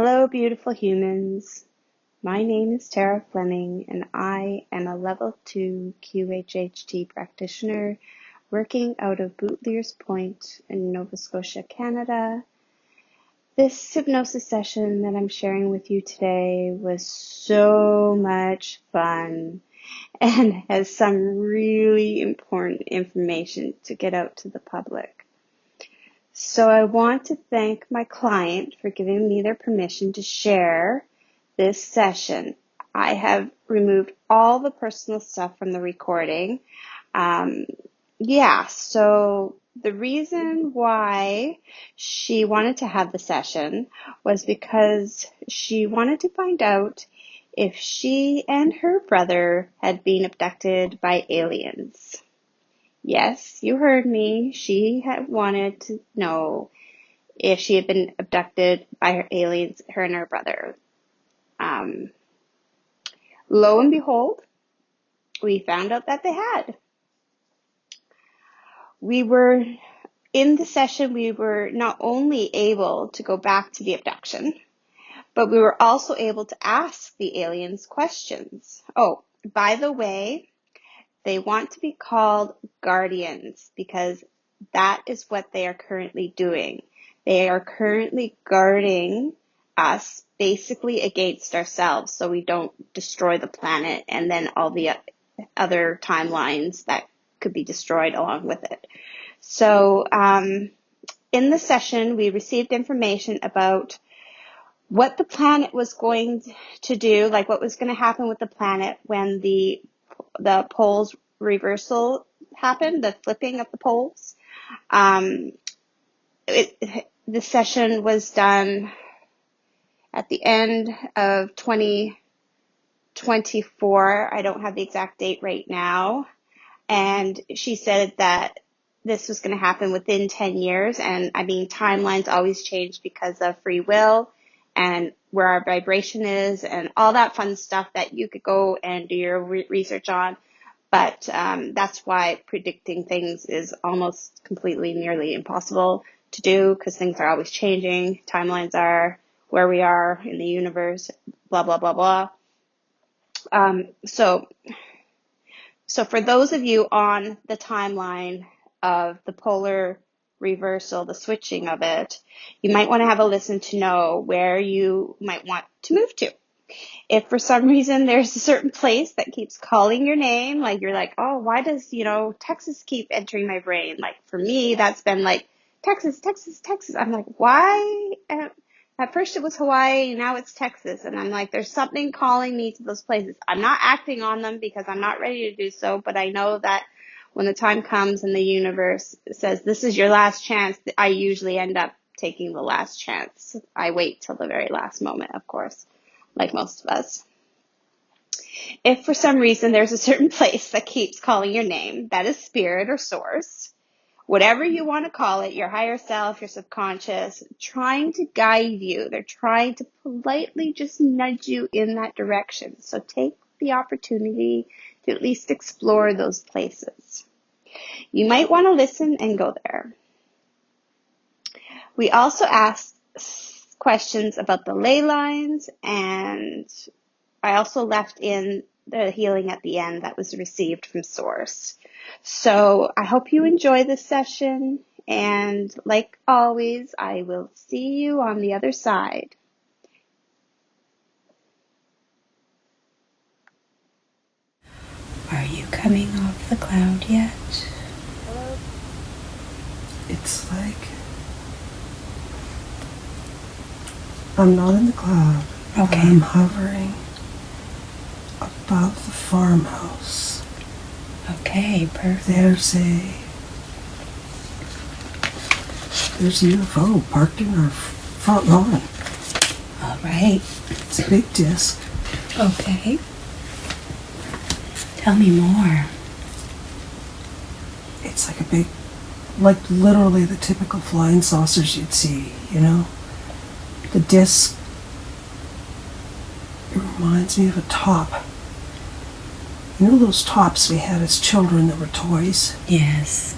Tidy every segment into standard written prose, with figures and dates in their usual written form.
Hello, beautiful humans. My name is Tara Fleming, and I am a Level 2 QHHT practitioner working out of Bootlears Point in Nova Scotia, Canada. This hypnosis session that I'm sharing with you today was so much fun and has some really important information to get out to the public. So I want to thank my client for giving me their permission to share this session. I have removed all the personal stuff from the recording. So the reason why she wanted to have the session was because she wanted to find out if she and her brother had been abducted by aliens. Yes, you heard me. She had wanted to know if she had been abducted by her aliens, her and her brother. Lo and behold, we found out that they had. In the session, we were not only able to go back to the abduction, but we were also able to ask the aliens questions. Oh, by the way, they want to be called guardians because that is what they are currently doing. They are currently guarding us basically against ourselves so we don't destroy the planet and then all the other timelines that could be destroyed along with it. So in the session, we received information about what the planet was going to do, like what was going to happen with the planet when the poles reversal happened, the flipping of the poles. The session was done at the end of 2024. I don't have the exact date right now. And she said that this was going to happen within 10 years. And I mean, timelines always change because of free will and where our vibration is and all that fun stuff that you could go and do your research on. But that's why predicting things is almost completely, nearly impossible to do because things are always changing. Timelines are where we are in the universe, blah, blah, blah, blah. So for those of you on the timeline of the polar reversal, the switching of it, you might want to have a listen to know where you might want to move to. If for some reason there's a certain place that keeps calling your name, like you're like, oh, why does, Texas keep entering my brain? Like for me, that's been like, Texas, Texas, Texas. I'm like, why? At first it was Hawaii, now it's Texas. And I'm like, there's something calling me to those places. I'm not acting on them because I'm not ready to do so, but I know that when the time comes and the universe says, this is your last chance, I usually end up taking the last chance. I wait till the very last moment, of course, like most of us. If for some reason there's a certain place that keeps calling your name, that is spirit or source, whatever you want to call it, your higher self, your subconscious, trying to guide you. They're trying to politely just nudge you in that direction. So take the opportunity to at least explore those places. You might want to listen and go there. We also asked questions about the ley lines, and I also left in the healing at the end that was received from Source. So I hope you enjoy this session, and like always, I will see you on the other side. Are you coming off the cloud yet? Hello? It's like I'm not in the cloud. Okay. I'm hovering above the farmhouse. Okay, perfect. There's a UFO parked in our front lawn. All right. It's a big disc. Okay. Tell me more. It's like a big, like literally the typical flying saucers you'd see, The disc, it reminds me of a top. You know those tops we had as children that were toys? Yes.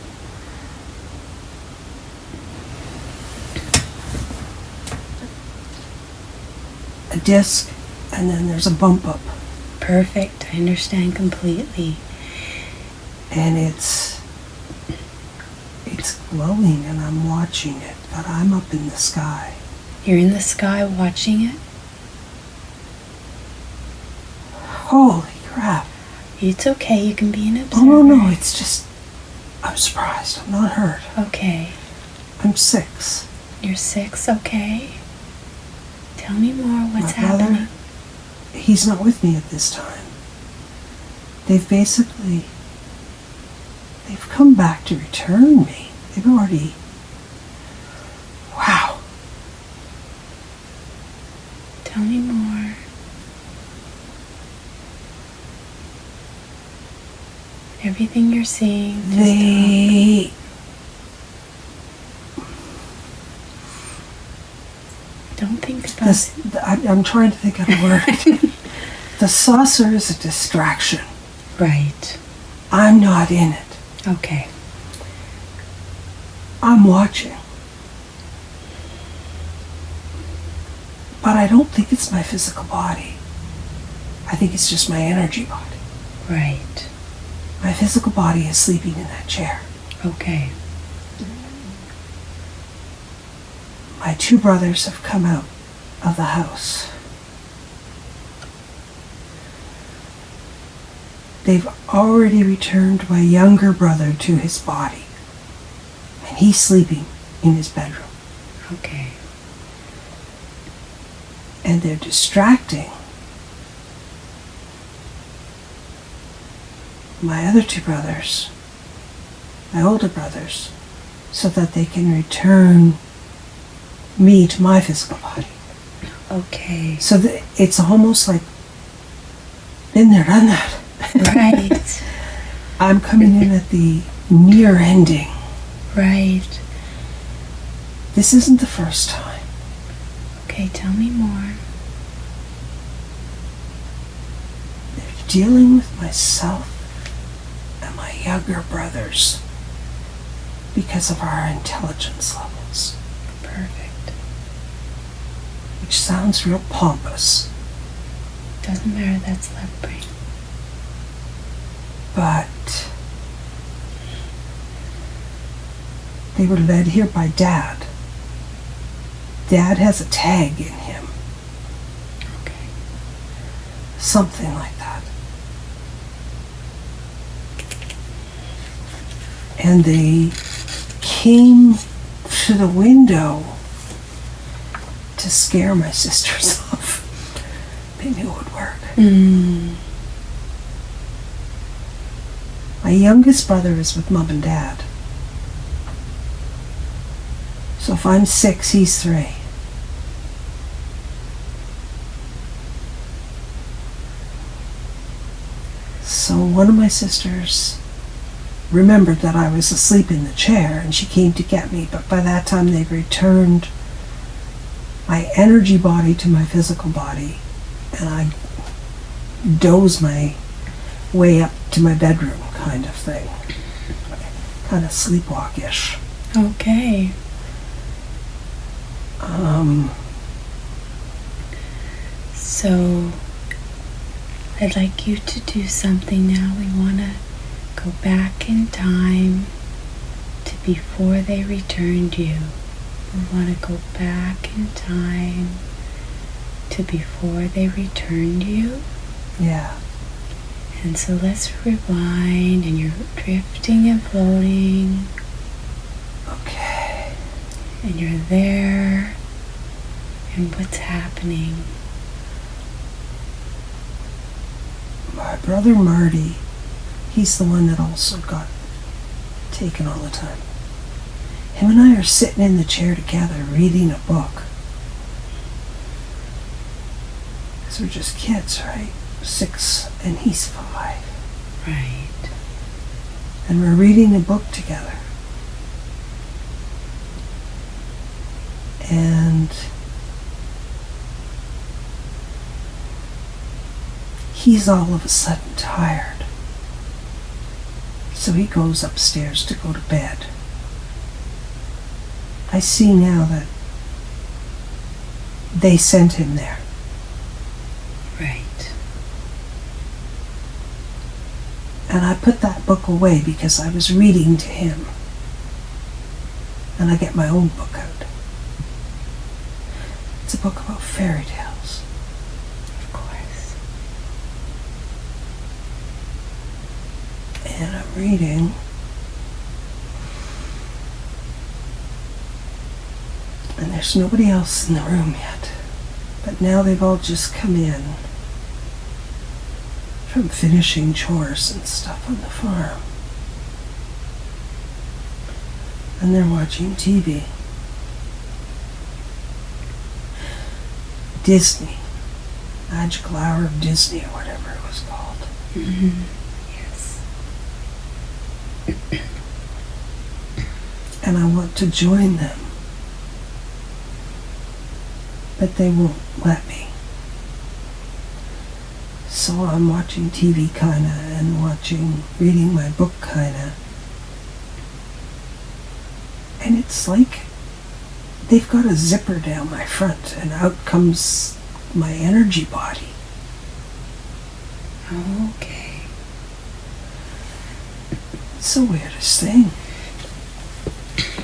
a disc, and then there's a bump up. Perfect. I understand completely. And it's glowing, and I'm watching it, but I'm up in the sky. You're in the sky watching it? Holy crap. It's okay. You can be an observer. Oh, no, it's just, I'm surprised. I'm not hurt. Okay. I'm 6. You're 6, okay. Tell me more. What's My brother, happening? he's not with me at this time. They've come back to return me. They've already, wow. Tell me more. Everything you're seeing. Don't think about it. I'm trying to think of a word. The saucer is a distraction. Right. I'm not in it. Okay. I'm watching. But I don't think it's my physical body. I think it's just my energy body. Right. My physical body is sleeping in that chair. Okay. My 2 brothers have come out of the house. They've already returned my younger brother to his body. And he's sleeping in his bedroom. Okay. And they're distracting my other 2 brothers, my older brothers, so that they can return me to my physical body. Okay. So it's almost like, been there, done that. Right. I'm coming in at the near ending. Right. This isn't the first time. Okay, tell me more. They're dealing with myself and my younger brothers because of our intelligence levels. Perfect. Which sounds real pompous. Doesn't matter, that's left brain. But they were led here by Dad. Dad has a tag in him. Okay. Something like that. And they came to the window to scare my sisters off. They knew it would work. My youngest brother is with Mom and Dad. So if I'm 6, he's 3. So one of my sisters remembered that I was asleep in the chair, and she came to get me, but by that time they've returned my energy body to my physical body, and I doze my way up to my bedroom kind of thing. Kind of sleepwalkish. Okay. So, I'd like you to do something now. We want to go back in time to before they returned you. We want to go back in time to before they returned you. Yeah. And so let's rewind, and you're drifting and floating, Okay. and you're there, and what's happening? My brother Marty, he's the one that also got taken all the time. Him and I are sitting in the chair together reading a book. Because we're just kids, right? 6 and he's 5. Right. And we're reading a book together. And he's all of a sudden tired. So he goes upstairs to go to bed. I see now that they sent him there. And I put that book away because I was reading to him. And I get my own book out. It's a book about fairy tales. Of course. And I'm reading. And there's nobody else in the room yet. But now they've all just come in from finishing chores and stuff on the farm. And they're watching TV. Disney. Magical Hour of Disney, or whatever it was called. Mm-hmm. Yes. And I want to join them. But they won't let me. So I'm watching TV kinda and reading my book kinda. And it's like they've got a zipper down my front and out comes my energy body. Okay. It's the weirdest thing.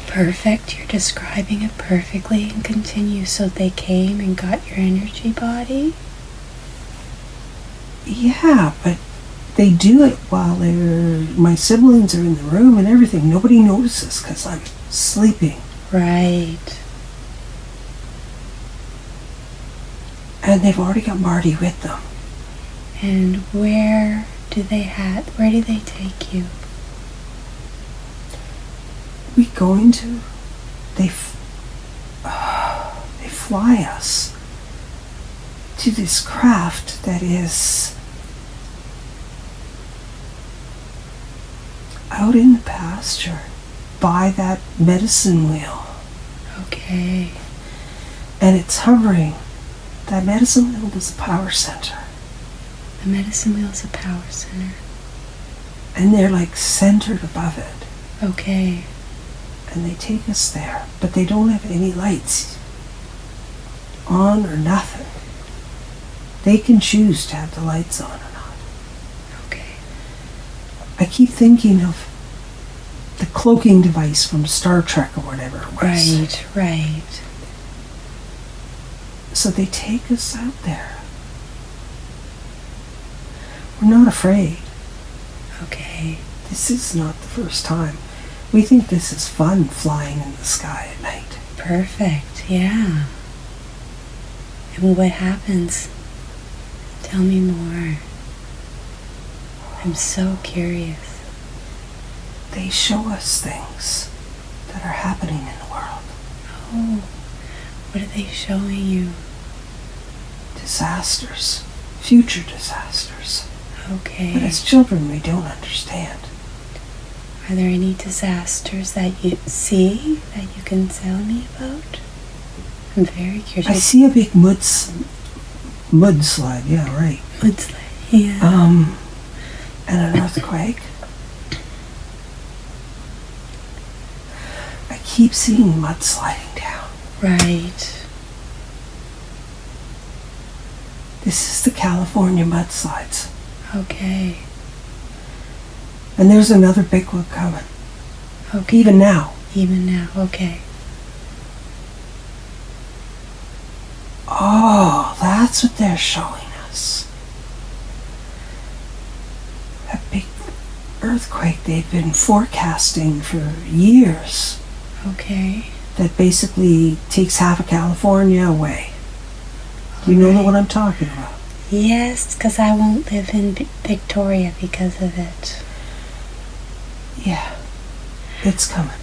Perfect. You're describing it perfectly, and continue. So they came and got your energy body? Yeah, but they do it while my siblings are in the room and everything. Nobody notices because I'm sleeping. Right. And they've already got Marty with them. And where do they take you? They fly us to this craft that is out in the pasture by that medicine wheel. Okay. And it's hovering. That medicine wheel is a power center. The medicine wheel is a power center. And they're like centered above it. Okay. And they take us there, but they don't have any lights on or nothing. They can choose to have the lights on or not. Okay. I keep thinking of the cloaking device from Star Trek or whatever it was. Right. So they take us out there. We're not afraid. Okay. This is not the first time. We think this is fun, flying in the sky at night. Perfect. Yeah. And what happens? Tell me more. I'm so curious. They show us things that are happening in the world. Oh, what are they showing you? Disasters. Future disasters. Okay. But as children, we don't understand. Are there any disasters that you see that you can tell me about? I'm very curious. I see a big mudslide, yeah, right. Mudslide, yeah. And an earthquake. I keep seeing mud sliding down. Right. This is the California mudslides. Okay. And there's another big one coming. Okay. Even now. Even now, okay. Oh, that's what they're showing us. A big earthquake they've been forecasting for years. Okay. That basically takes half of California away. Do you know what I'm talking about? Yes, because I won't live in Victoria because of it. Yeah, it's coming.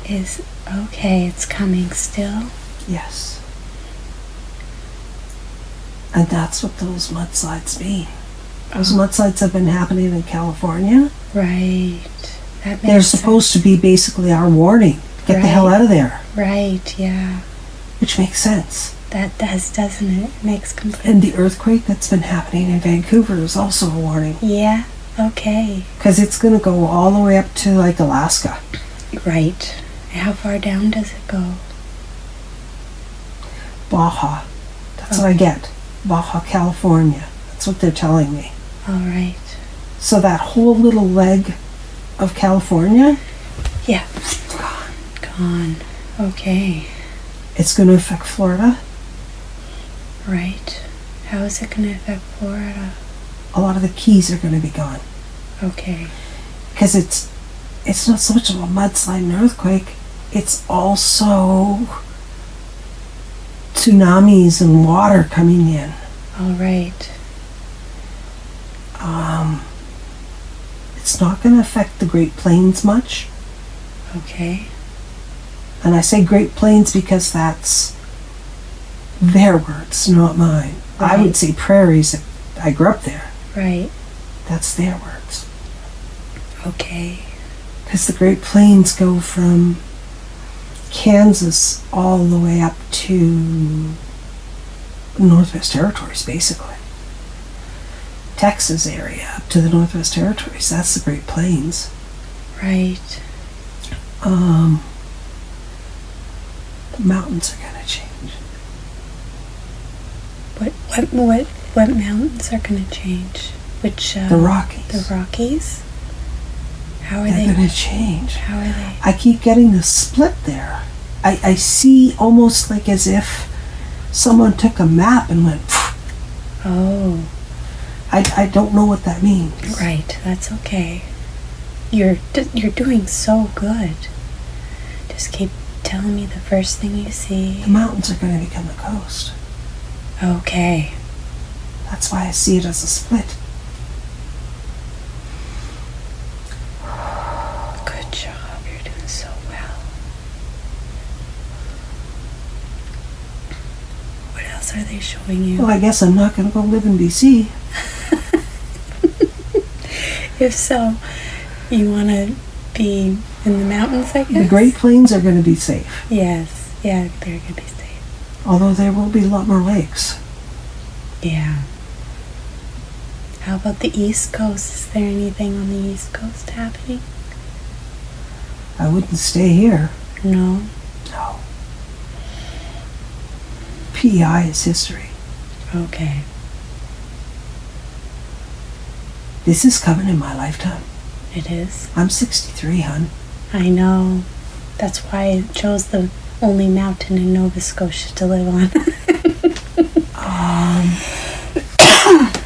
It's coming still? Yes. And that's what those mudslides mean. Those mudslides have been happening in California. Right. They're supposed to be basically our warning. Get the hell out of there. Right, yeah. Which makes sense. That does, doesn't it? It makes complete sense. And the earthquake that's been happening in Vancouver is also a warning. Yeah, okay. Because it's going to go all the way up to like Alaska. Right. How far down does it go? Baja. That's what I get. Baja, California. That's what they're telling me. All right. So that whole little leg of California, Yeah. gone. Gone. Okay. It's going to affect Florida. Right. How is it going to affect Florida? A lot of the Keys are going to be gone. Okay. Because it's not so much of a mudslide and earthquake. It's also tsunamis and water coming in. All right. It's not going to affect the Great Plains much. Okay. And I say Great Plains because that's their words, not mine. I Right. would say prairies if I grew up there. Right. That's their words. Okay. Because the Great Plains go from Kansas all the way up to Northwest Territories, basically. Texas area up to the Northwest Territories. That's the Great Plains. Right. The mountains are going to change. What mountains are going to change? Which The Rockies. The Rockies. How are They're they? going to change. How are they? I keep getting a split there. I see almost like as if someone took a map and went, phew. Oh. I don't know what that means. Right. That's okay. You're doing so good. Just keep telling me the first thing you see. The mountains are going to become the coast. Okay. That's why I see it as a split. Good job. You're doing so well. What else are they showing you? Well, I guess I'm not going to go live in BC. If so, you want to be in the mountains, I guess? The Great Plains are going to be safe. Yes. Yeah, they're going to be safe. Although there will be a lot more lakes. Yeah. How about the East Coast? Is there anything on the East Coast happening? I wouldn't stay here. No? No. PEI is history. Okay. This is coming in my lifetime. It is? I'm 63, hon. I know. That's why I chose the only mountain in Nova Scotia to live on.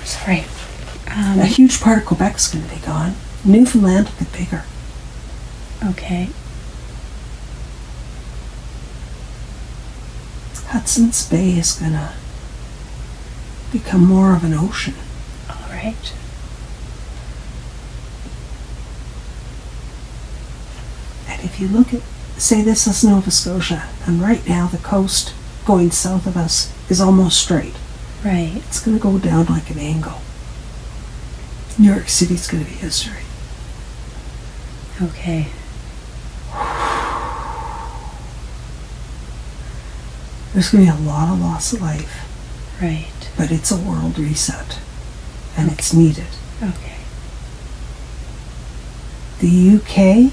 Sorry. A huge part of Quebec's going to be gone. Newfoundland will get bigger. Okay. Hudson's Bay is going to become more of an ocean. All right. And if you look at, say this is Nova Scotia, and right now the coast going south of us is almost straight. Right. It's going to go down like an angle. New York City's going to be history. Okay. There's going to be a lot of loss of life, Right. but it's a world reset, and it's needed. Okay. The UK,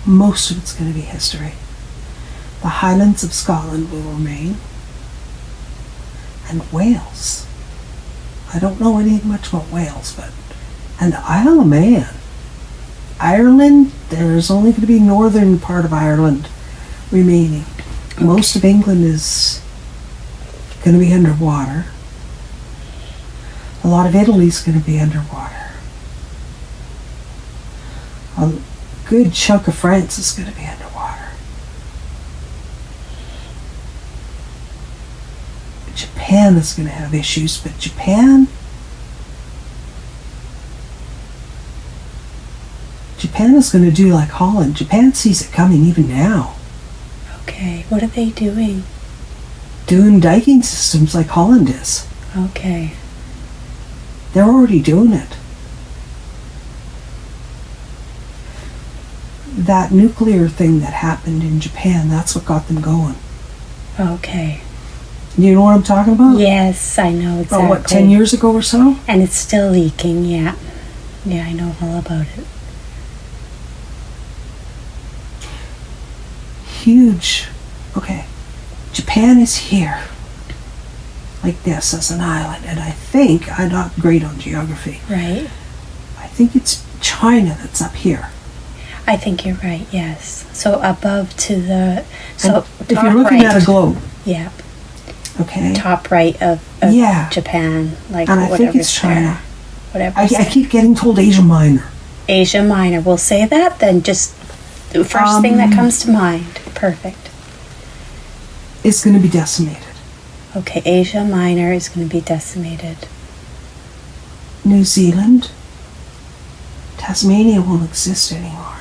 most of it's going to be history. The Highlands of Scotland will remain, and Wales. I don't know anything much about Wales, but and Isle of Man. Ireland, there's only going to be northern part of Ireland remaining. Okay. Most of England is going to be underwater. A lot of Italy's going to be underwater. A good chunk of France is going to be underwater. Japan is going to have issues, but Japan is going to do like Holland. Japan sees it coming even now. Okay. What are they doing? Doing diking systems like Holland is. Okay. They're already doing it. That nuclear thing that happened in Japan, that's what got them going. Okay. You know what I'm talking about? Yes, I know exactly. About what, 10 years ago or so? And it's still leaking, yeah. Yeah, I know all about it. Huge. Okay. Japan is here. like this as an island. And I think, I'm not great on geography, Right. I think it's China that's up here. I think you're right, yes. So above to the... So And if you're looking at a globe, Yeah. okay? Top right of Yeah. Japan. Like And I think whatever's it's China. there. Whatever. I keep getting told Asia Minor. Asia Minor. We'll say that then. Just the first thing that comes to mind. Perfect. Is going to be decimated. Okay, Asia Minor is going to be decimated. New Zealand, Tasmania won't exist anymore.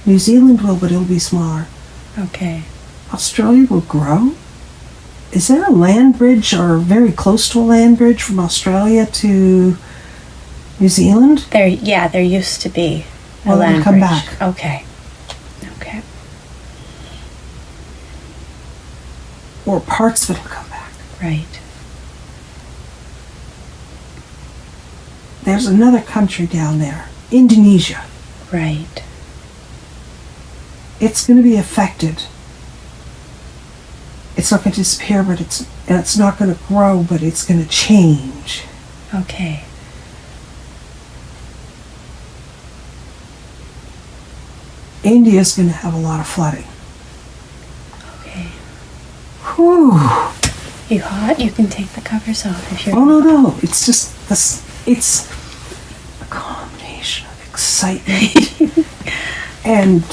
New Zealand will, but it'll be smaller. Okay. Australia will grow. Is there a land bridge or very close to a land bridge from Australia to New Zealand? There used to be a Well, it'll land come bridge. back. Okay. Okay. Or parts of it will come back. Right. There's another country down there, Indonesia. Right. It's going to be affected. It's not going to disappear, but it's not going to grow, but it's going to change. Okay. India's going to have a lot of flooding. Okay. Whew. You hot? You can take the covers off if you're... Oh, no. It's just this. It's a combination of excitement and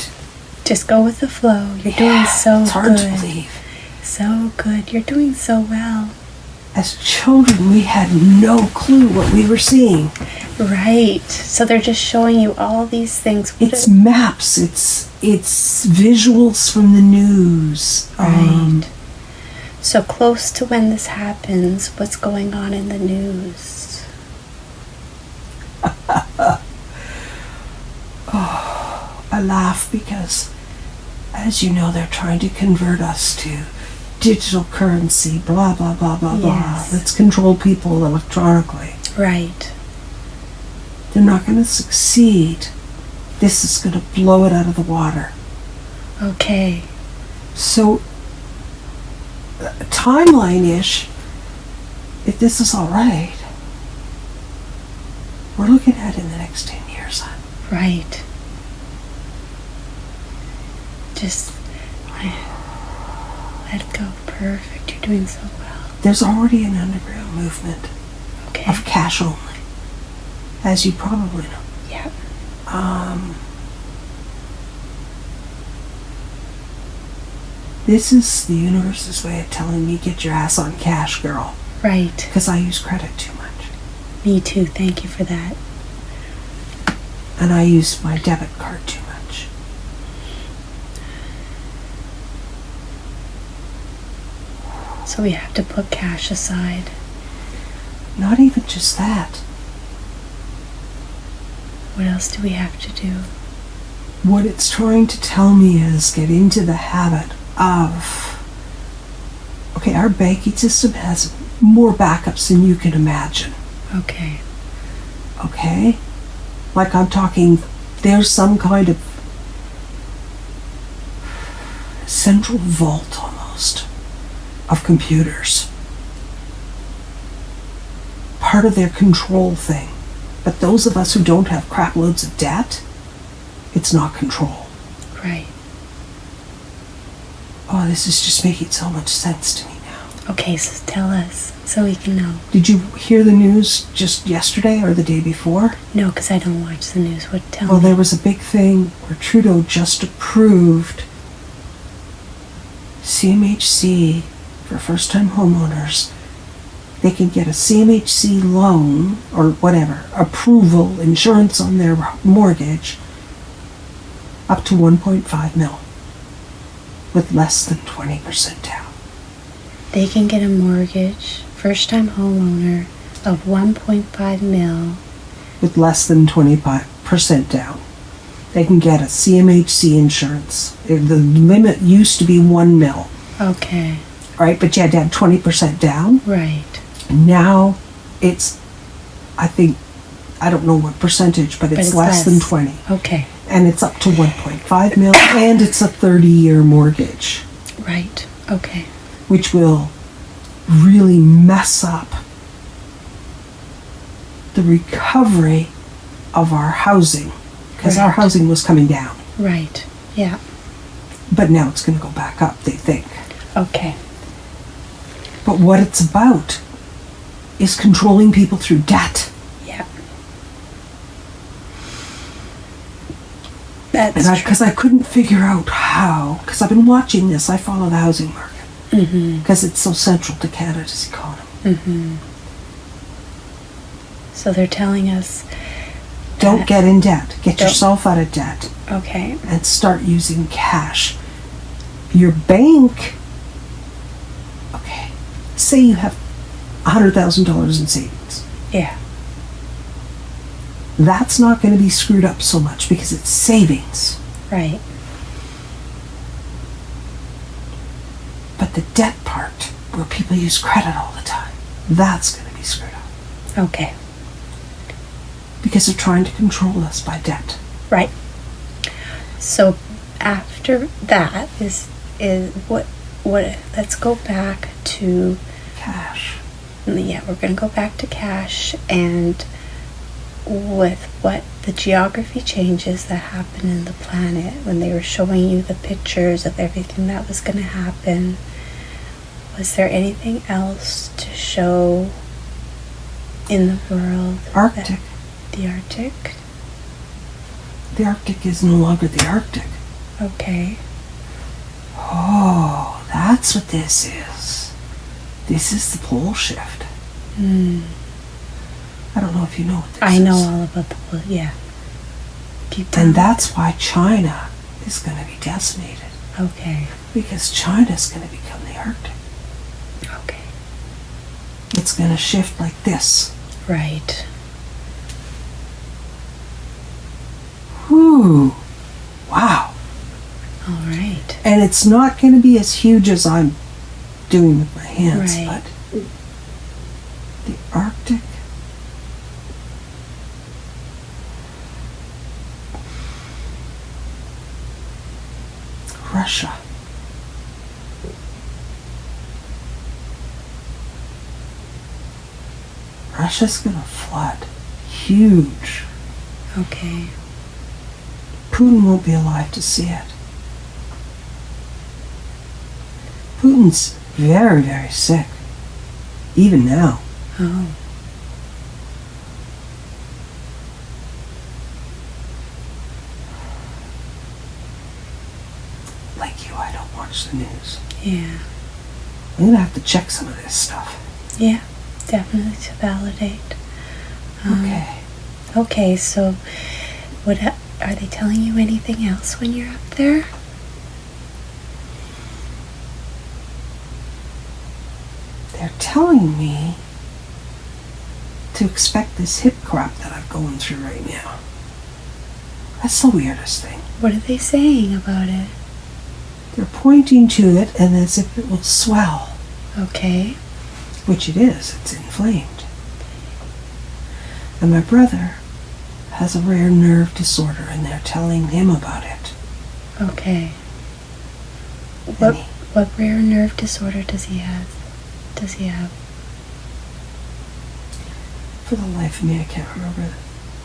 Just go with the flow. You're doing so it's hard good. to believe. So good. You're doing so well. As children, we had no clue what we were seeing. Right. So they're just showing you all these things. It's maps. It's visuals from the news. Right. So close to when this happens, what's going on in the news? I laugh because, as you know, they're trying to convert us to digital currency, blah, blah, blah, blah, Yes. blah. Let's control people electronically. Right. They're not going to succeed. This is going to blow it out of the water. Okay. So, timeline-ish, if this is all right, we're looking at in the next 10 years. Right. Just let go. Perfect. You're doing so well. There's already an underground movement Okay. of cash only, as you probably know. Yeah. This is the universe's way of telling me, get your ass on cash, girl. Right. Because I use credit too much. Me too. Thank you for that. And I use my debit card too much. So we have to put cash aside. Not even just that. What else do we have to do? What it's trying to tell me is get into the habit of, okay, our banking system has more backups than you can imagine. Okay. Okay? Like I'm talking, there's some kind of central vault almost of computers. Part of their control thing. But those of us who don't have crap loads of debt, it's not control. Right. Oh, this is just making so much sense to me now. Okay, so tell us so we can know. Did you hear the news just yesterday or the day before? No, because I don't watch the news. What tell Well, me? there was a big thing where Trudeau just approved CMHC for first-time homeowners. They can get a CMHC loan or whatever, approval, insurance on their mortgage up to 1.5 mil with less than 20% down. They can get a mortgage, first-time homeowner, of 1.5 mil. With less than 25% down. They can get a CMHC insurance. The limit used to be 1 mil, Okay. right? But you had to have 20% down. Right. Now it's, I think, I don't know what percentage, but it's less than 20. Okay. And it's up to 1.5 mil, and it's a 30-year mortgage, Right. Okay. which will really mess up the recovery of our housing, because our Right. housing was coming down. Right. Yeah. But now it's going to go back up, they think. Okay. But what it's about is controlling people through debt. Yeah. That's And true. because I couldn't figure out how, because I've been watching this, I follow the housing market, because it's so central to Canada's economy. So they're telling us, Don't get in debt. Get Don't. yourself out of debt okay, and start using cash. Your bank, okay, say you have $100,000 in savings. yeah, That's not going to be screwed up so much because it's savings. right, But the debt part, where people use credit all the time, that's going to be screwed up. okay, Because they're trying to control us by debt. right. So after that is what let's go back to, Cash. yeah, we're going to go back to cash, and with what the geography changes that happen in the planet when they were showing you the pictures of everything that was going to happen. Was there anything else to show in the world? Arctic. The Arctic? The Arctic is no longer the Arctic. Okay. Oh, that's what this is. This is the pole shift. I don't know if you know what this I is. know all about the, yeah. Keep going. And that's why China is going to be decimated. Okay. Because China's going to become the Arctic. Okay. It's going to shift like this. Right. Whew. Wow. All right. And it's not going to be as huge as I'm doing with my hands, Right. but the Arctic. Russia. Russia's going to flood. Huge. Okay. Putin won't be alive to see it. Putin's very, very sick. Even now. Oh. Like you, I don't watch the news. Yeah. I'm going to have to check some of this stuff. Yeah. Definitely to validate. Okay. Okay, so what are they telling you anything else when you're up there? They're telling me to expect this hip crap that I'm going through right now. That's the weirdest thing. What are they saying about it? They're pointing to it and as if it will swell, Okay. which it is. It's inflamed. And my brother has a rare nerve disorder and they're telling him about it. Okay. And What rare nerve disorder does he have? for the life of me, I can't remember.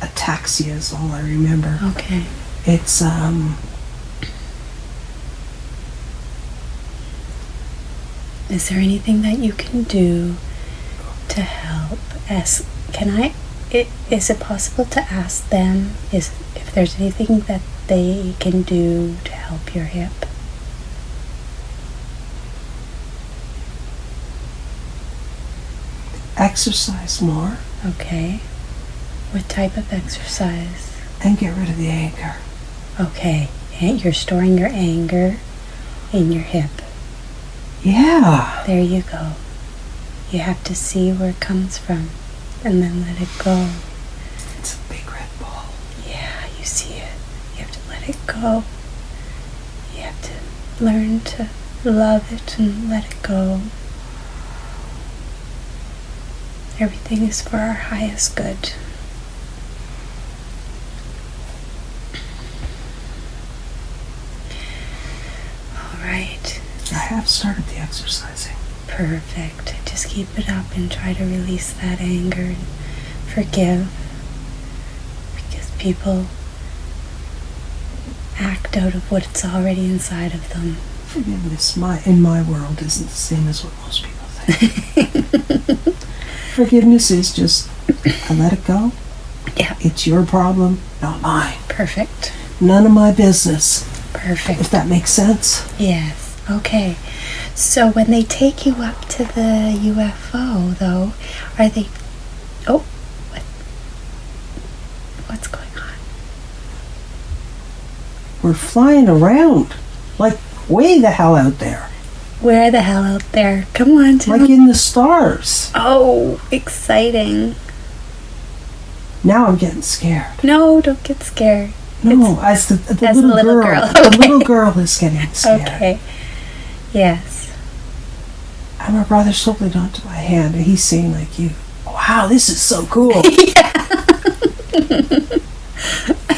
Ataxia is all I remember. Okay. It's, Is there anything that you can do to help? Is it possible to ask them if there's anything that they can do to help your hip? exercise more Okay. What type of exercise? and get rid of the anger. Okay. And you're storing your anger in your hip. Yeah. There you go. You have to see where it comes from and then let it go. It's a big red ball. Yeah, you see it. You have to let it go. You have to learn to love it and let it go. Everything is for our highest good. All right. I have started the exercising. Perfect. I just keep it up and try to release that anger and forgive. Because people act out of what's already inside of them. Forgiveness in my world isn't the same as what most people think. Forgiveness is just, I let it go. Yeah. It's your problem, not mine. Perfect. None of my business. Perfect. If that makes sense. Yes. Okay. So when they take you up to the UFO, though, are they... Oh, what's going on? We're flying around, like way the hell out there. Where the hell out there? Come on, tell Like me. in the stars. Oh, exciting. Now I'm getting scared. No, don't get scared. No, as the as little the little girl. girl. The Okay. little girl is getting scared. Okay. Yes. And my brother's holding onto my hand, and he's saying like, "You, wow, this is so cool."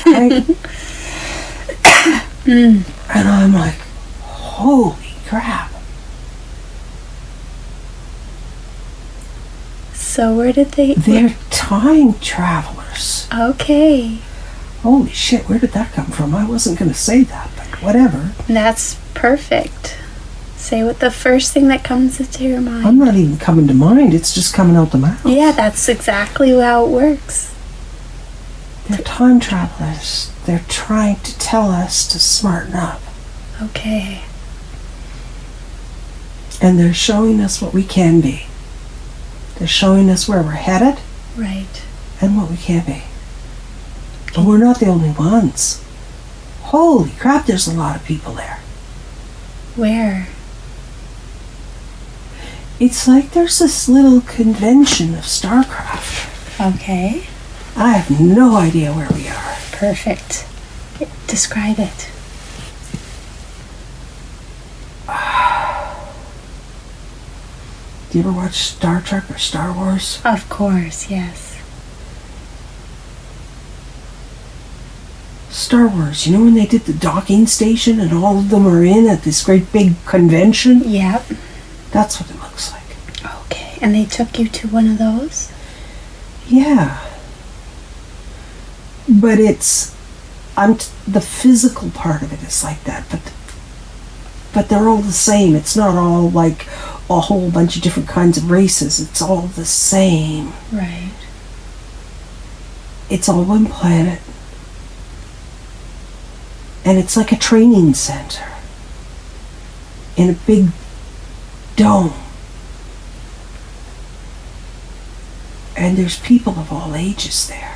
Right? And I'm like, holy crap. So where did they... They're time travelers. Okay. Holy shit, where did that come from? I wasn't going to say that, but whatever. That's perfect. Say what the first thing that comes into your mind. I'm not even coming to mind, it's just coming out the mouth. Yeah, that's exactly how it works. They're time travelers. They're trying to tell us to smarten up. Okay. And they're showing us what we can be. They're showing us where we're headed Right. and what we can be. But we're not the only ones. Holy crap, there's a lot of people there. Where? It's like there's this little convention of StarCraft. Okay. I have no idea where we are. Perfect. Describe it. Do you ever watch Star Trek or Star Wars? Of course, yes. Star Wars, you know when they did the docking station and all of them are in at this great big convention? Yep. That's what it looks like. Okay. And they took you to one of those? Yeah. But it's... the physical part of it is like that, but they're all the same. It's not all like a whole bunch of different kinds of races. It's all the same. Right. It's all one planet. And it's like a training center in a big dome. And there's people of all ages there.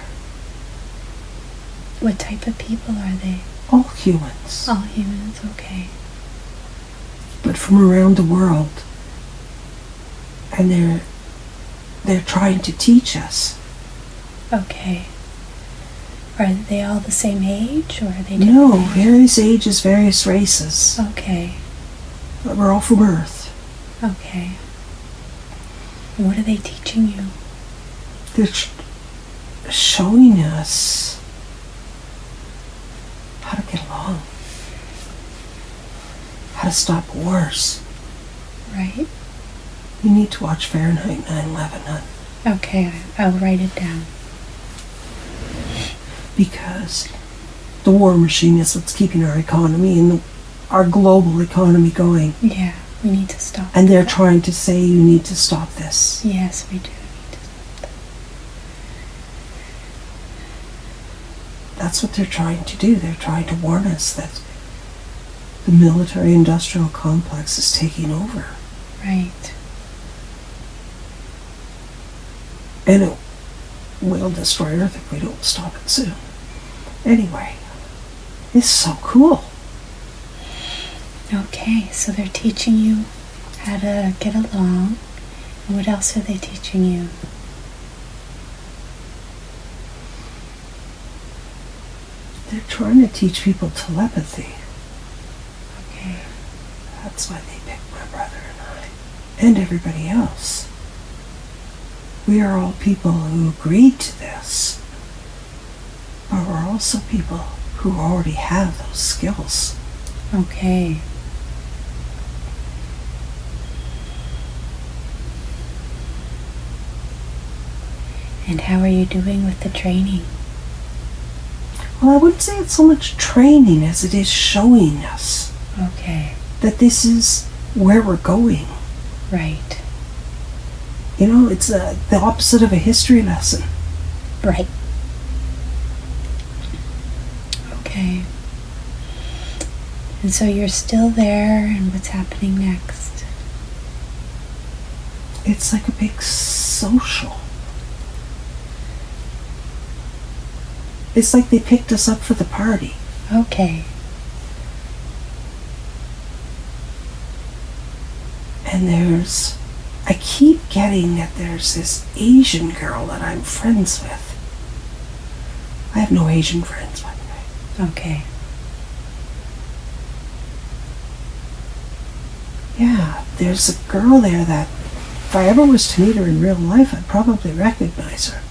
What type of people are they? All humans. All humans, okay. But from around the world. And they're trying to teach us. Okay. Are they all the same age, or are they different? No, various ages, various races. Okay. But we're all from Earth. Okay. And what are they teaching you? They're showing us how to get along. How to stop wars. Right. You need to watch Fahrenheit 9/11, hon. Okay, I'll write it down. Because the war machine is what's keeping our economy and our global economy going. Yeah, we need to stop. And they're trying to say you need to stop this. Yes, we do. That's what they're trying to do. They're trying to warn us that the military-industrial complex is taking over. Right. And it will destroy Earth if we don't stop it soon. Anyway, it's so cool. Okay, so they're teaching you how to get along. And what else are they teaching you? They're trying to teach people telepathy. Okay. That's why they picked my brother and I. And everybody else. We are all people who agreed to this. But we're also people who already have those skills. Okay. And how are you doing with the training? Well, I wouldn't say it's so much training as it is showing us Okay. that this is where we're going. Right. You know, it's the opposite of a history lesson. Right. Okay. And so you're still there, and what's happening next? It's like a big social. It's like they picked us up for the party. Okay. And I keep getting that there's this Asian girl that I'm friends with. I have no Asian friends, by the way. Okay. Yeah, there's a girl there that if I ever was to meet her in real life, I'd probably recognize her.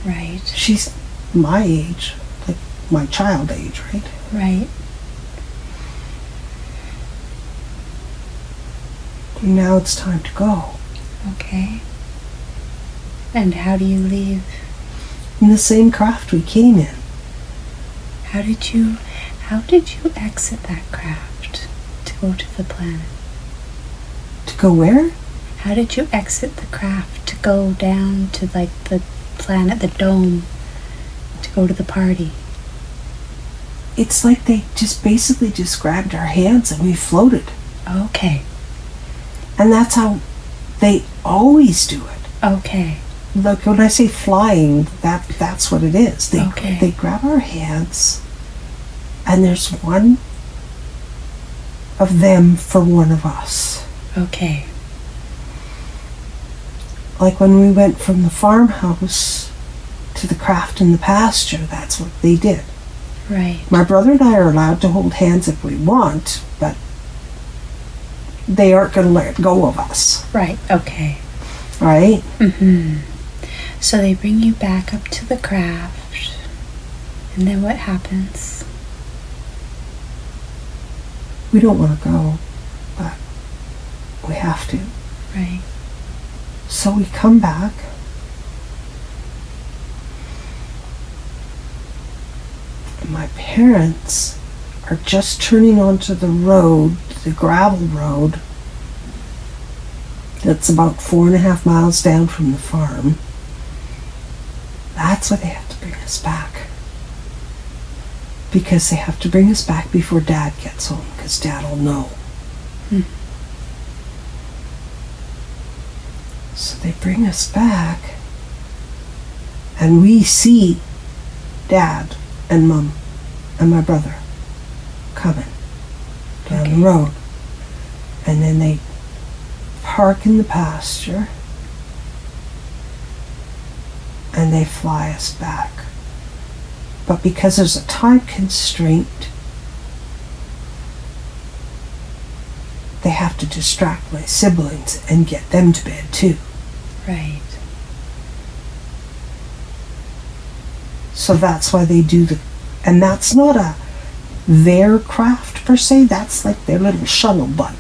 Right. She's my age, like my child age, right? Right. And now it's time to go. Okay. And how do you leave? In the same craft we came in. How did you exit that craft to go to the planet? To go where? How did you exit the craft to go down to like the planet, the dome, to go to the party? It's like they just basically just grabbed our hands and we floated. Okay. And that's how they always do it. Okay. Look, when I say flying, that's what it is. They grab our hands, and there's one of them for one of us. Okay. Like when we went from the farmhouse to the craft in the pasture, that's what they did. Right. My brother and I are allowed to hold hands if we want, but they aren't going to let go of us. Right. Okay. Right? Mm-hmm. So they bring you back up to the craft, and then what happens? We don't want to go, but we have to. Right. So we come back. And my parents are just turning onto the road, the gravel road, that's about 4.5 miles down from the farm. That's why they have to bring us back. Because they have to bring us back before Dad gets home, because Dad will know. So they bring us back, and we see Dad and Mum and my brother coming down the road. And then they park in the pasture, and they fly us back. But because there's a time constraint, they have to distract my siblings and get them to bed too. Right. So that's why they do and that's not their craft per se, that's like their little shuttle bug.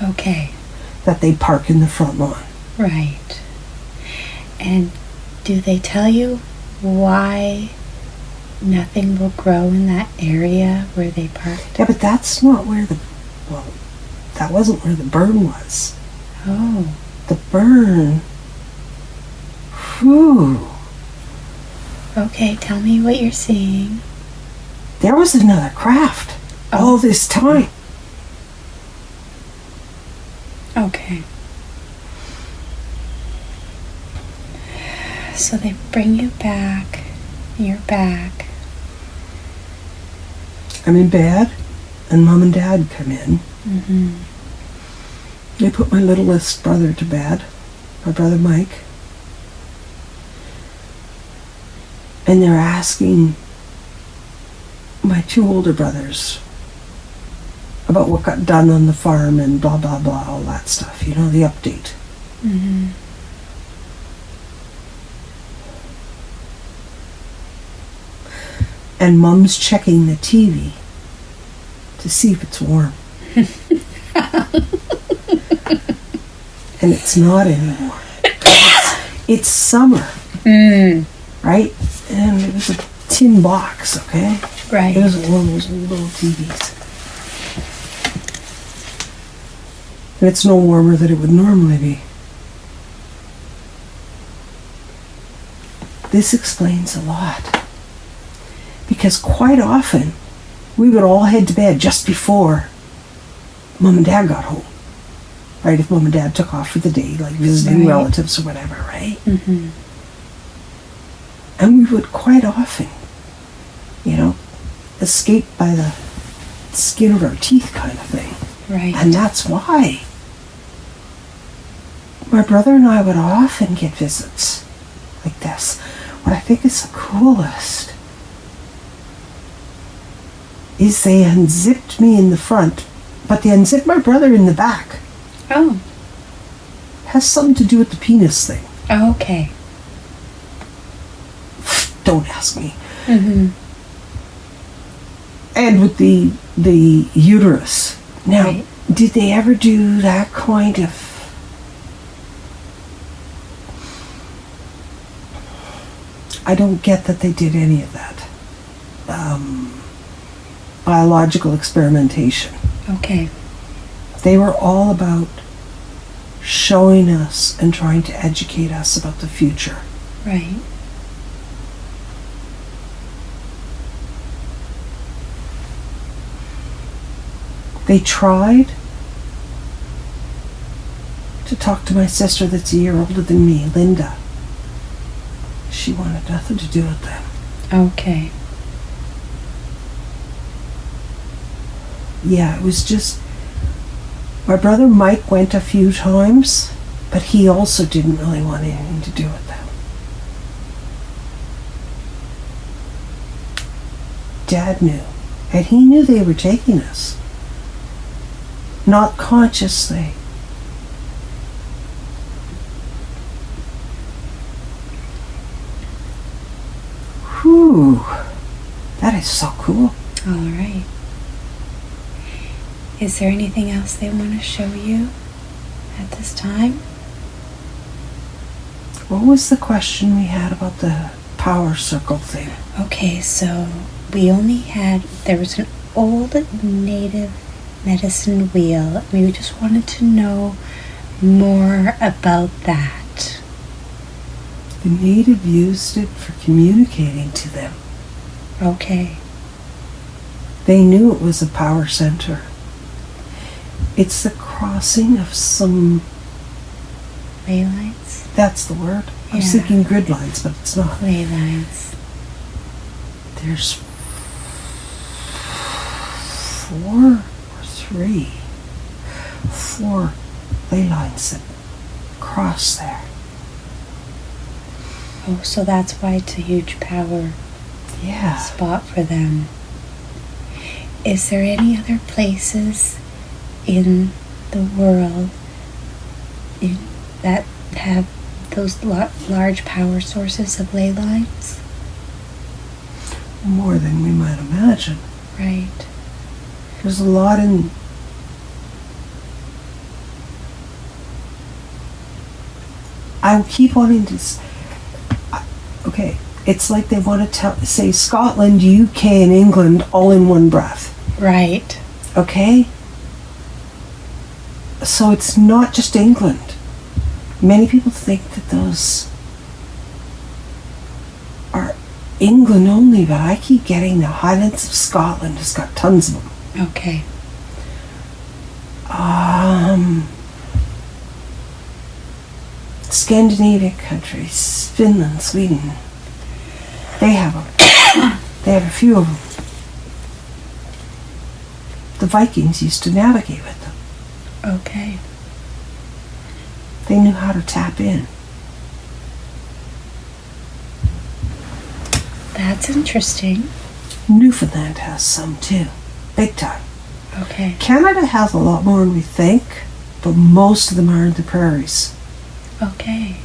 Okay. That they park in the front lawn. Right. And do they tell you why nothing will grow in that area where they parked? Yeah, but that's not where that wasn't where the burn was. Oh. The burn. Whew. Okay, tell me what you're seeing. There was another craft all this time. Okay. So they bring you back. You're back. I'm in bed, and Mom and Dad come in. Mm-hmm. They put my littlest brother to bed, my brother Mike. And they're asking my 2 older brothers about what got done on the farm and blah, blah, blah, all that stuff. You know, the update. Mm-hmm. And Mom's checking the TV to see if it's warm. And it's not anymore. It's summer. right? And it was a tin box, okay? Right. It was one of those little TVs. And it's no warmer than it would normally be. This explains a lot. Because quite often, we would all head to bed just before Mom and Dad got home. Right? If Mom and Dad took off for the day, like visiting relatives or whatever, right? Mm-hmm. And we would quite often, escape by the skin of our teeth kind of thing. Right. And that's why my brother and I would often get visits like this. What I think is the coolest is they unzipped me in the front, but they unzipped my brother in the back. Oh. Has something to do with the penis thing. Oh, okay. Don't ask me. Mm-hmm. And with the uterus. Now, Right. did they ever do that kind of... I don't get that they did any of that. Biological experimentation. Okay. They were all about showing us and trying to educate us about the future. Right. They tried to talk to my sister that's a year older than me, Linda. She wanted nothing to do with them. Okay. Yeah, it was just... My brother Mike went a few times, but he also didn't really want anything to do with them. Dad knew, and he knew they were taking us. Not consciously. Whew. That is so cool. All right. Is there anything else they want to show you at this time? What was the question we had about the power circle thing? Okay, so we only had, there was an old native medicine wheel. We just wanted to know more about that. The native used it for communicating to them. Okay. They knew it was a power center. It's the crossing of some... Ley lines? That's the word. I was Yeah. thinking grid lines, but it's not. Ley lines. There's 4 or 3. 4 ley lines that cross there. Oh, so that's why it's a huge power Yeah. spot for them. Is there any other places in the world that have those large power sources of ley lines? More than we might imagine. Right. There's a lot in... I keep wanting to... Okay, it's like they want to say Scotland, UK, and England all in one breath. Right. Okay? So it's not just England. Many people think that those are England only, but I keep getting the Highlands of Scotland has got tons of them. Okay. Scandinavian countries, Finland, Sweden, they have them. They have a few of them. The Vikings used to navigate with them. Okay. They knew how to tap in. That's interesting. Newfoundland has some too. Big time. Okay. Canada has a lot more than we think, but most of them are in the prairies. Okay.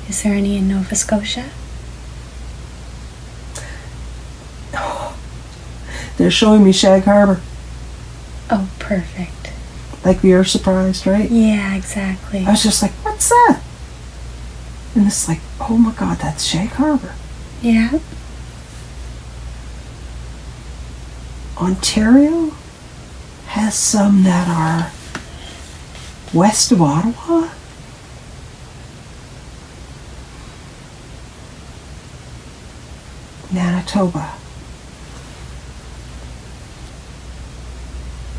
Is there any in Nova Scotia? They're showing me Shag Harbor. Oh, perfect. Like we are surprised, right? Yeah, exactly. I was just like, what's that? And it's like, oh my God, that's Shag Harbor. Yeah. Ontario has some that are west of Ottawa. Manitoba.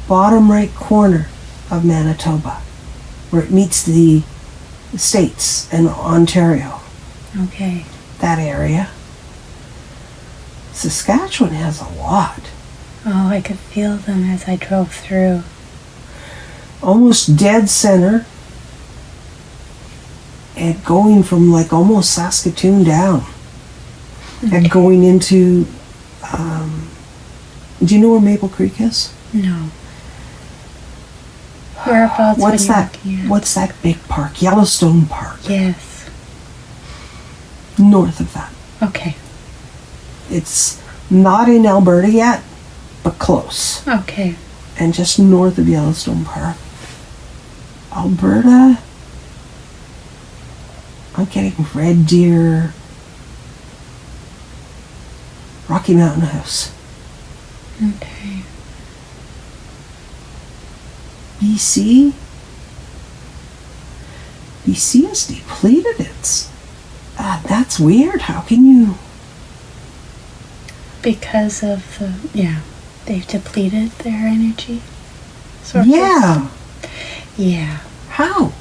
Bottom right corner of Manitoba, where it meets the States and Ontario. Okay. That area. Saskatchewan has a lot. Oh, I could feel them as I drove through. Almost dead center. And going from like almost Saskatoon down. Okay. And going into, do you know where Maple Creek is? No. Whereabouts? What's when you're that? looking at? What's that big park? Yellowstone Park. Yes. North of that. Okay. It's not in Alberta yet, but close. Okay. And just north of Yellowstone Park. Alberta, I'm getting Red Deer, Rocky Mountain House. Okay. BC has depleted its. That's weird. How can you? Because of they've depleted their energy sources. Yeah. Yeah. How?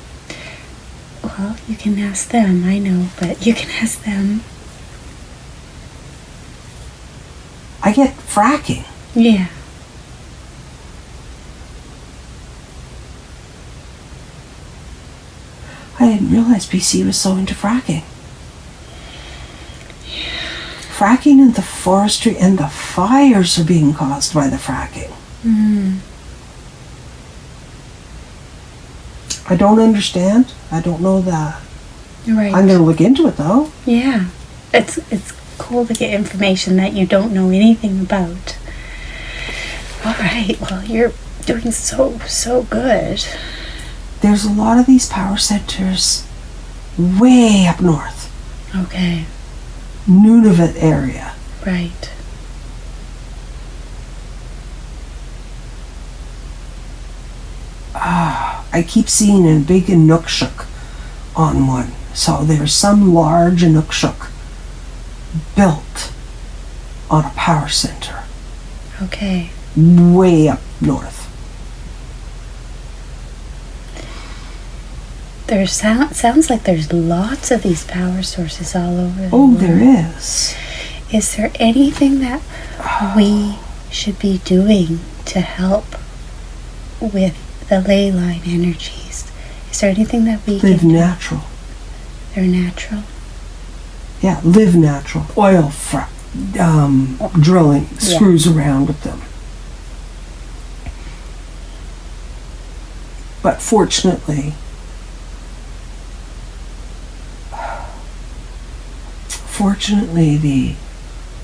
Well, you can ask them, I know, but you can ask them. I get fracking. Yeah. I didn't realize BC was so into fracking. Fracking and the forestry and the fires are being caused by the fracking. Mm. I don't understand. I don't know that. Right. I'm going to look into it though. Yeah. It's cool to get information that you don't know anything about. All right. Well, you're doing so good. There's a lot of these power centers way up north. Okay. Nunavut area. Right. I keep seeing a big Inukshuk on one. So there's some large Inukshuk built on a power center Okay. way up north. There sounds like there's lots of these power sources all over the Oh, world. there is. Is there anything that we should be doing to help with the ley line energies? Is there anything that we Live can do? natural. They're natural. Yeah, live natural. Oil drilling screws around with them. But fortunately, the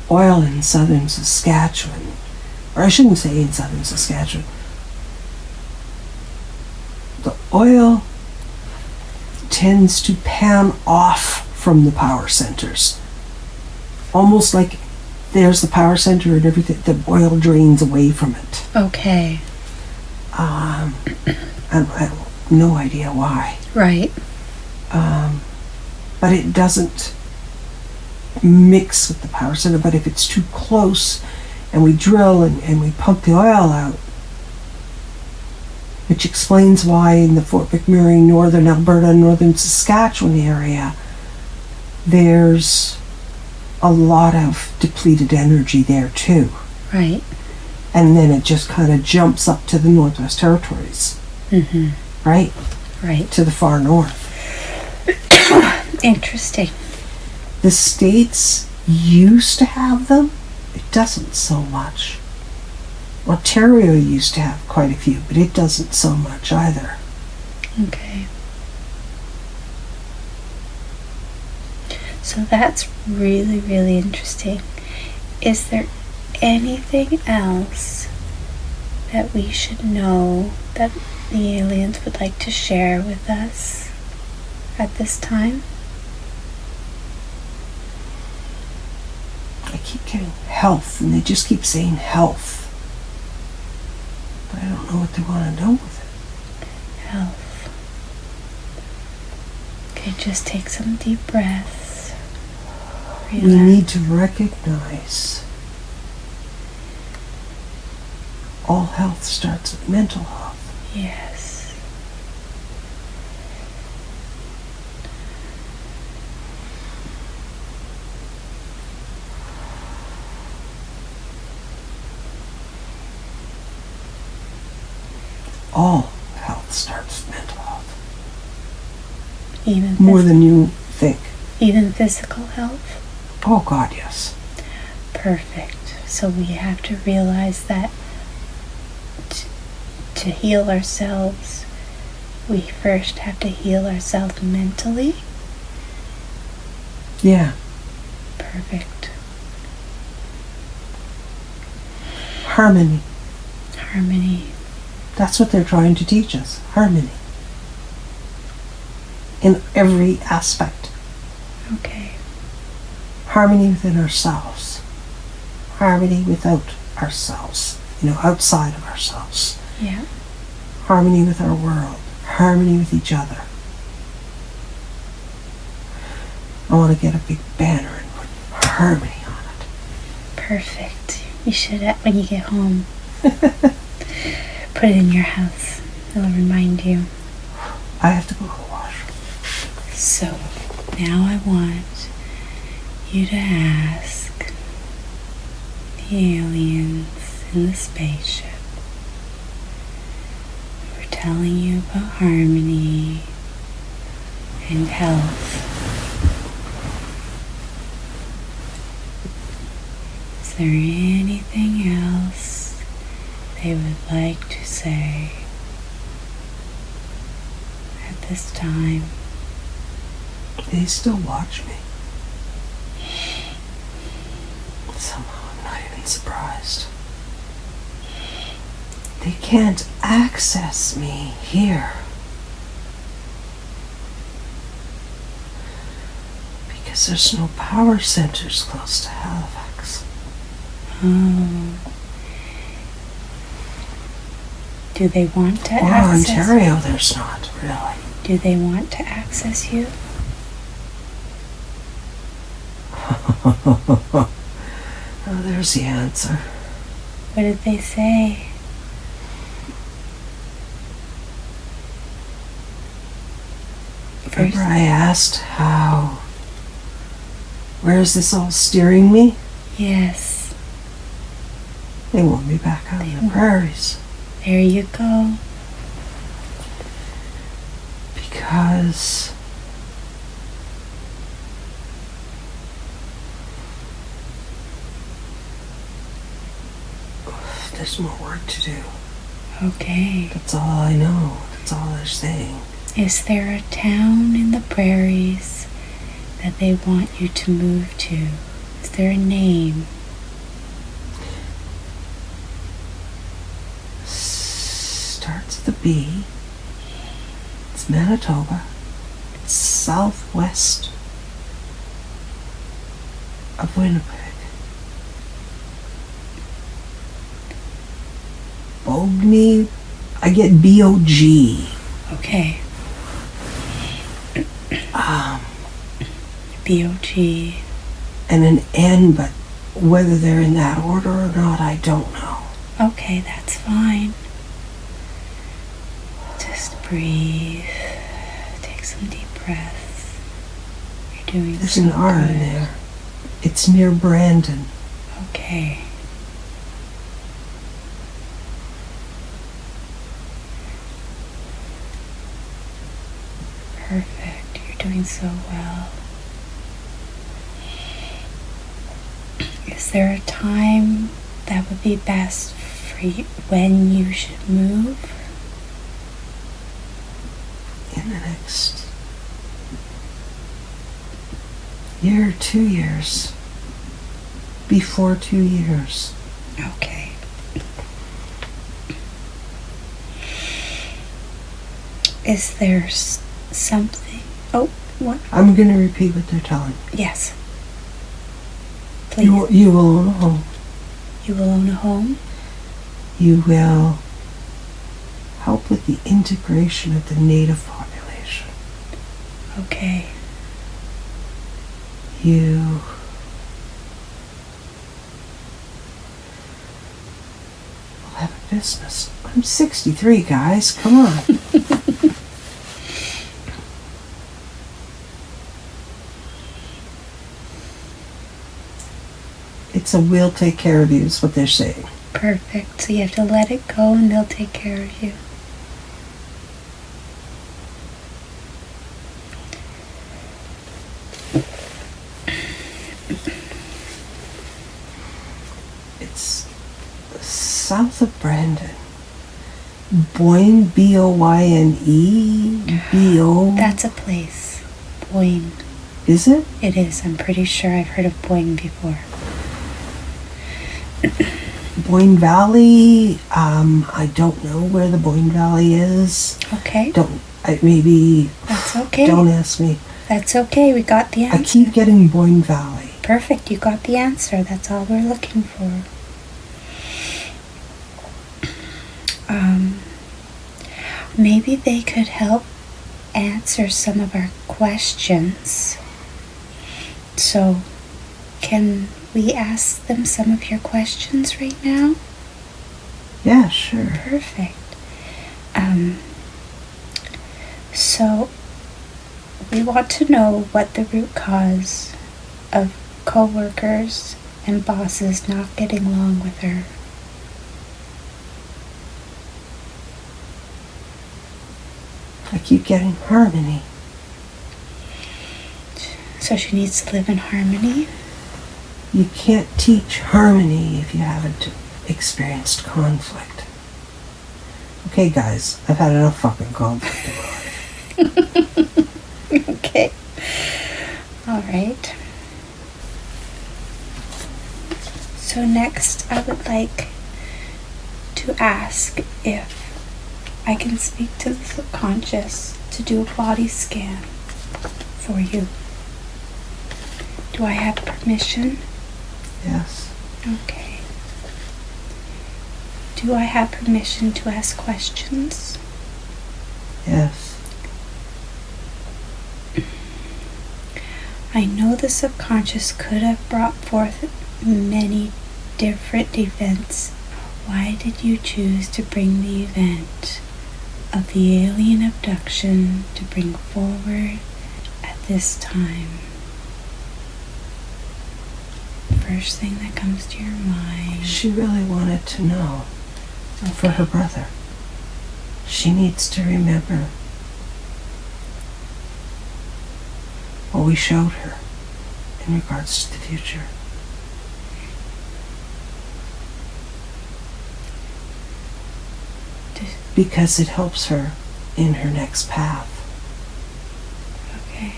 oil in southern Saskatchewan, or I shouldn't say in southern Saskatchewan, the oil tends to pan off from the power centers. Almost like there's the power center and everything, the oil drains away from it. Okay. I have no idea why. Right. But it doesn't mix with the power center. But if it's too close and we drill and we pump the oil out, which explains why in the Fort McMurray, northern Alberta, northern Saskatchewan area, there's a lot of depleted energy there too. Right. And then it just kind of jumps up to the Northwest Territories. Mm-hmm. Right? Right. To the far north. Interesting. The States used to have them. It doesn't so much. Ontario used to have quite a few, but it doesn't so much either. Okay. So that's really, really interesting. Is there anything else that we should know that the aliens would like to share with us at this time? I keep getting health, and they just keep saying health. But I don't know what they want to know with it. Health. Okay, just take some deep breaths. We Relax. need to recognize all health starts with mental health. Yes. All health starts with mental health. Even More than you think. even physical health? Oh God, yes. Perfect. So we have to realize that to heal ourselves, we first have to heal ourselves mentally. Yeah. Perfect. Harmony. Harmony. That's what they're trying to teach us. Harmony. In every aspect. Okay. Harmony within ourselves. Harmony without ourselves. Outside of ourselves. Yeah. Harmony with our world. Harmony with each other. I want to get a big banner and put harmony on it. Perfect. You should, when you get home, put it in your house. It'll remind you. I have to go to the washroom. So, now I want you to ask the aliens in the spaceship who are telling you about harmony and health. Is there anything else they would like to say at this time? They still watch me. Somehow I'm not even surprised. They can't access me here. Because there's no power centers close to Halifax. Oh. Do they want to Or access Ontario, there's not, really. Do they want to access you? Oh, there's the answer. What did they say? Remember I asked where is this all steering me? Yes. They want me back out in the prairies. There you go. Because there's more work to do. Okay. That's all I know. That's all they're saying. Is there a town in the prairies that they want you to move to? Is there a name? Starts with a B. It's Manitoba. It's southwest of Winnipeg. Bogny. I get B-O-G. Okay. B-O-G. And an N, but whether they're in that order or not, I don't know. Okay, that's fine. Just breathe. Take some deep breaths. You're doing There's so an R good. in there. It's near Brandon. Okay. Perfect. You're doing so well. Is there a time that would be best for you when you should move? In the next year, 2 years. Before 2 years. Okay. Is there something? Oh, what? I'm going to repeat what they're telling me. Yes. Please. You will own a home. You will own a home. You will help with the integration of the native population. Okay. You will have a business. I'm 63, guys. Come on. It's a we'll take care of you is what they're saying. Perfect. So you have to let it go and they'll take care of you. It's south of Brandon. Boyne, B-O-Y-N-E, B-O... That's a place. Boyne. Is it? It is. I'm pretty sure I've heard of Boyne before. Boyne Valley, I don't know where the Boyne Valley is. Okay. Maybe... That's okay. Don't ask me. That's okay. We got the answer. I keep getting Boyne Valley. Perfect. You got the answer. That's all we're looking for. Maybe they could help answer some of our questions. So, can we ask them some of your questions right now? Yeah, sure. Perfect. So, we want to know what the root cause of co-workers and bosses not getting along with her. I keep getting harmony. So she needs to live in harmony. You can't teach harmony if you haven't experienced conflict. Okay, guys, I've had enough fucking conflict in my life. Okay. All right. So next, I would like to ask if I can speak to the subconscious to do a body scan for you. Do I have permission? Yes. Okay. Do I have permission to ask questions? Yes. I know the subconscious could have brought forth many different events. Why did you choose to bring the event of the alien abduction to bring forward at this time? First thing that comes to your mind. She really wanted to know for her brother. She needs to remember what we showed her in regards to the future. Because it helps her in her next path. Okay.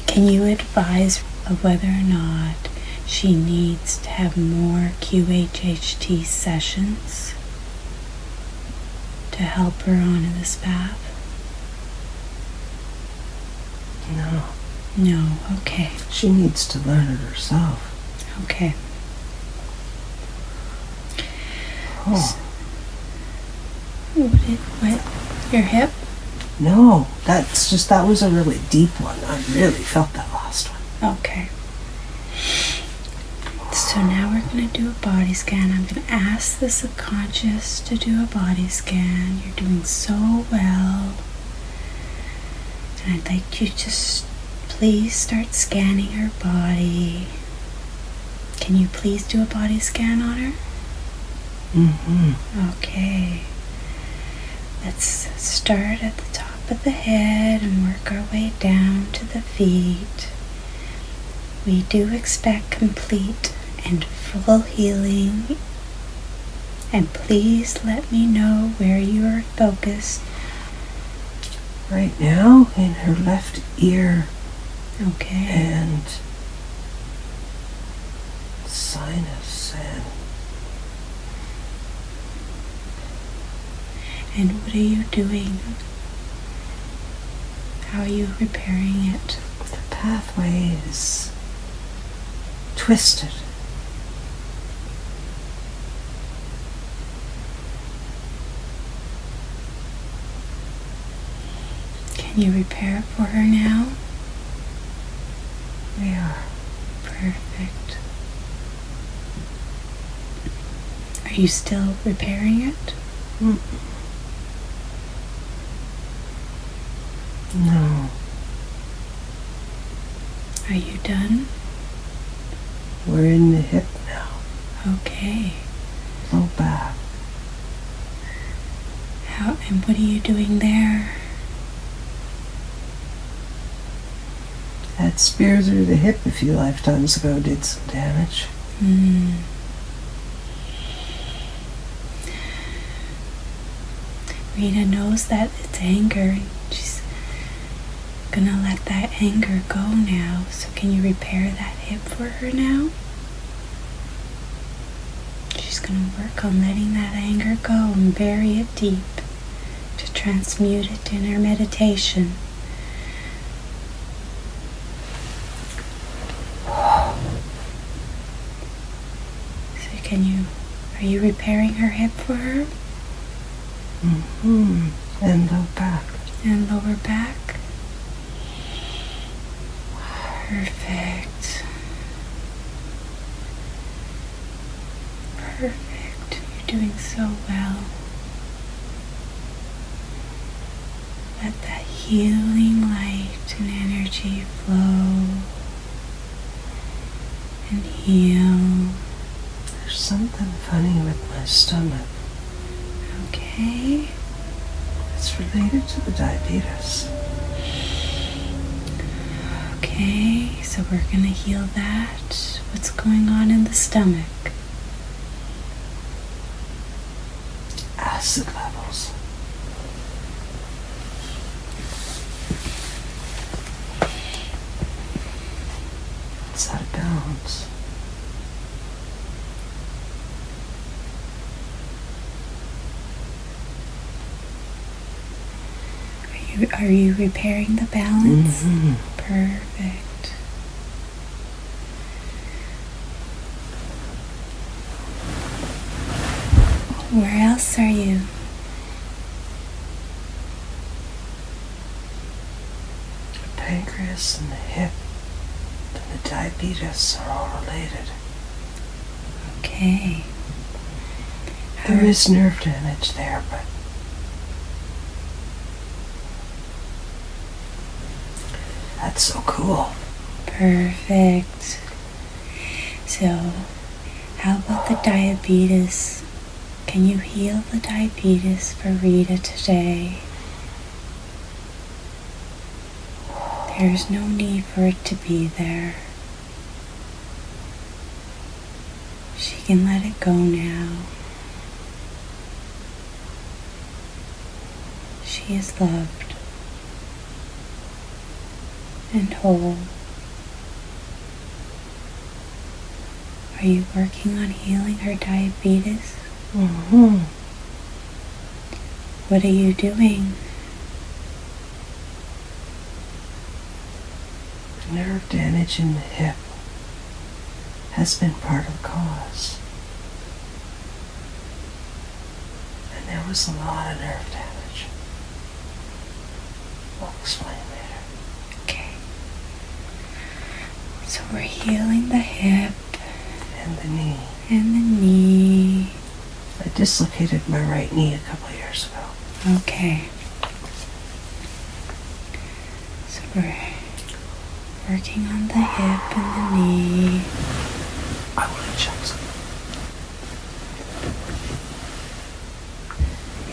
Can you advise of whether or not she needs to have more QHHT sessions to help her on in this path? No. No, okay. She needs to learn it herself. Okay. Oh. What? Your hip? No, that was a really deep one. I really felt that last one. Okay. So now we're going to do a body scan. I'm going to ask the subconscious to do a body scan. You're doing so well. And I'd like you to just please start scanning her body. Can you please do a body scan on her? Mm-hmm. Okay. Let's start at the top of the head and work our way down to the feet. We do expect complete and full healing. And please let me know where you are focused. Right now, in her left ear. Okay. And sinus And what are you doing? How are you repairing it? The pathway is twisted. Can you repair it for her now? We are. Perfect. Are you still repairing it? No. Are you done? We're in the hip now. Okay. Low back. And what are you doing there? That spear through the hip a few lifetimes ago did some damage. Rita knows that it's anger. She's gonna let that anger go now. So can you repair that hip for her now? She's gonna work on letting that anger go and bury it deep to transmute it in her meditation. So are you repairing her hip for her? And low back. And lower back? Perfect. Perfect. You're doing so well. Let that healing light and energy flow and heal. There's something funny with my stomach. Okay. It's related to the diabetes. Okay, so we're going to heal that. What's going on in the stomach? Acid levels. It's out of balance. Are you repairing the balance? Mm-hmm. Perfect. Where else are you? The pancreas and the hip and the diabetes are all related. Okay. There is nerve damage there, but that's so cool. Perfect. So, how about the diabetes? Can you heal the diabetes for Rita today? There's no need for it to be there. She can let it go now. She is loved and whole. Are you working on healing her diabetes? Mm-hmm. What are you doing? The nerve damage in the hip has been part of the cause. And there was a lot of nerve damage. I'll explain later. Okay. So we're healing the hip And the knee. and the knee. I dislocated my right knee a couple of years ago. Okay. So we're working on the hip and the knee. I want to check something.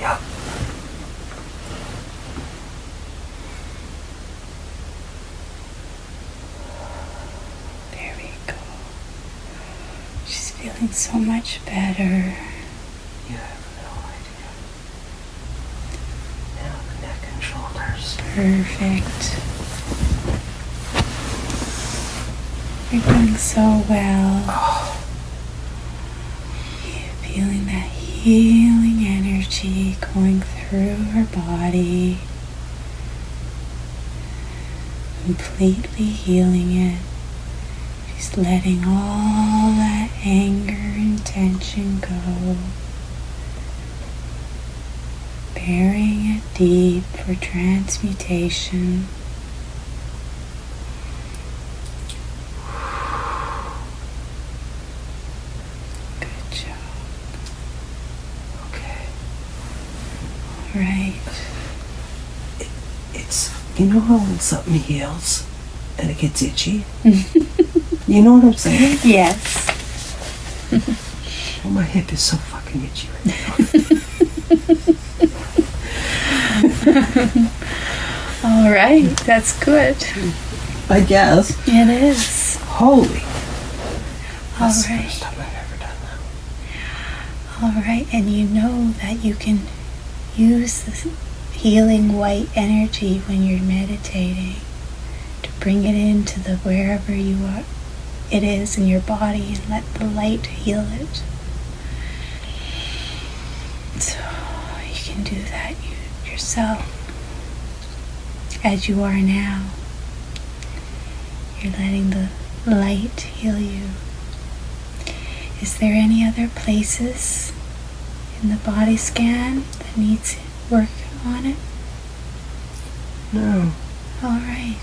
Yep. There we go. She's feeling so much better. You have no idea. Now the neck and shoulders. Perfect. You're doing so well. Oh, Feeling that healing energy going through through her body, completely healing it. She's letting all that anger and tension go, burying it deep for transmutation. Good job. Okay. All right. It's, you know how when something heals and it gets itchy? You know what I'm saying? Yes. Oh, my hip is so fucking itchy right now. All right. That's good. I guess. It is. Holy. All That's the right. first time I've ever done that. All right. And you know that you can use this healing white energy when you're meditating to bring it into the wherever you are, it is in your body, and let the light heal it. So you can do that yourself as you are now. You're letting the light heal you. Is there any other places in the body scan that needs work on it? No. All right.